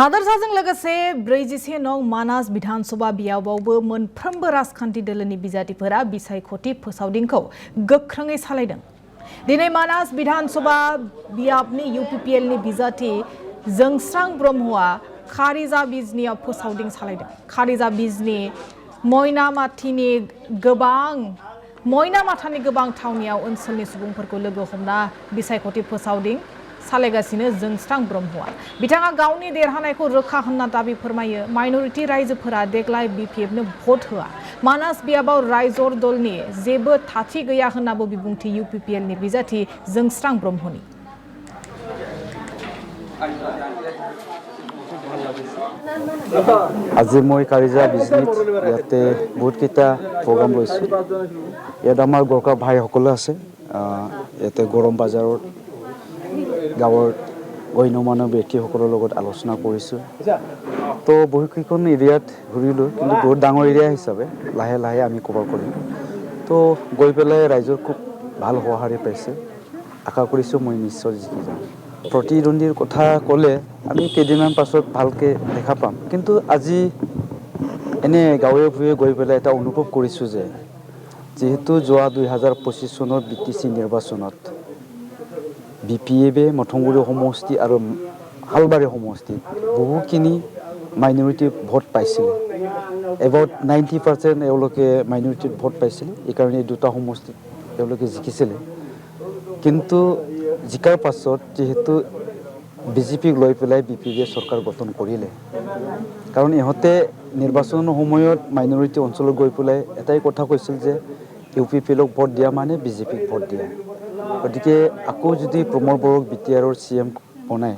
हादोरसाजों लोगोसे 41 नं मानास विधानसभा बियाबावबो मोनफ्रोमबो राजखान्थि दोलोनि बिजाथिफोरा बिसायख'थि फोसावदिंखौ गोख्रोङै सालायदों। दिनै मानास विधानसभा बियाबनि UPPL नि बिजाथि जोंस्रां ब्रह्मआ खारिजा बिजनियाव फोसावदिं सालायदों। खारिजा बिजनि मयनामाथानि गोबां थावनियाव ओनसोलनि सुबुंफोरखौ लोगो हमना बिसायख'थि फोसावदिं सालायगासिनो जोंस्रां ब्रह्मआ बिथाङा गावनि देरहानायखौ रोखा होनना दाबि फोरमायो। माइनरिटी रायजोफोरा देग्लाय BPF नो भट होआ। मानास बियाबाव रायजर दलनि जेबो थाथि गैया होननाबो बिबुंथि UPPL नि बिजाथि जोंस्रां ब्रह्मनि। আজি মই কাৰিজা বিজনিত ইয়াতে বহুতকেইটা প্ৰগ্ৰাম লৈছোঁ। ইয়াত আমাৰ গোৰ্খা ভাইসকল আছে। ইয়াতে গৰম বাজাৰত গাঁৱৰ গণ্যমান্য ব্যক্তিসকলৰ লগত আলোচনা কৰিছোঁ। তো বহুকেইখন এৰিয়াত ঘূৰিলোঁ, কিন্তু বহুত ডাঙৰ এৰিয়া হিচাপে লাহে লাহে আমি কভাৰ কৰিম। তো গৈ পেলাই ৰাইজৰ খুব ভাল সঁহাৰি পাইছে। আশা কৰিছোঁ মই নিশ্চয় জিকি যাম। প্ৰতিদ্বন্দ্বীৰ কথা ক'লে আমি কেইদিনমান পাছত ভালকৈ দেখা পাম, কিন্তু আজি এনে গাঁৱে ভূঞে গৈ পেলাই এটা অনুভৱ কৰিছোঁ যে যিহেতু যোৱা 2025 চনত BTC নিৰ্বাচনত BPF মঠংগুৰি সমষ্টি আৰু হালবাৰী সমষ্টিত বহুখিনি মাইনৰিটি ভোট পাইছিলে। এবাউট 90% এওঁলোকে মাইনৰিটিত ভোট পাইছিলে। এইকাৰণে দুটা সমষ্টিত তেওঁলোকে জিকিছিলে। কিন্তু জিকাৰ পাছত যিহেতু BJPক লৈ পেলাই BPFে চৰকাৰ গঠন কৰিলে, কাৰণ ইহঁতে নিৰ্বাচনৰ সময়ত মাইনৰিটি অঞ্চলত গৈ পেলাই এটাই কথা কৈছিল যে UPPLক ভোট দিয়া মানে BJPক ভোট দিয়া। গতিকে আকৌ যদি প্ৰমোদ বড়োক BTRৰ CM বনায়,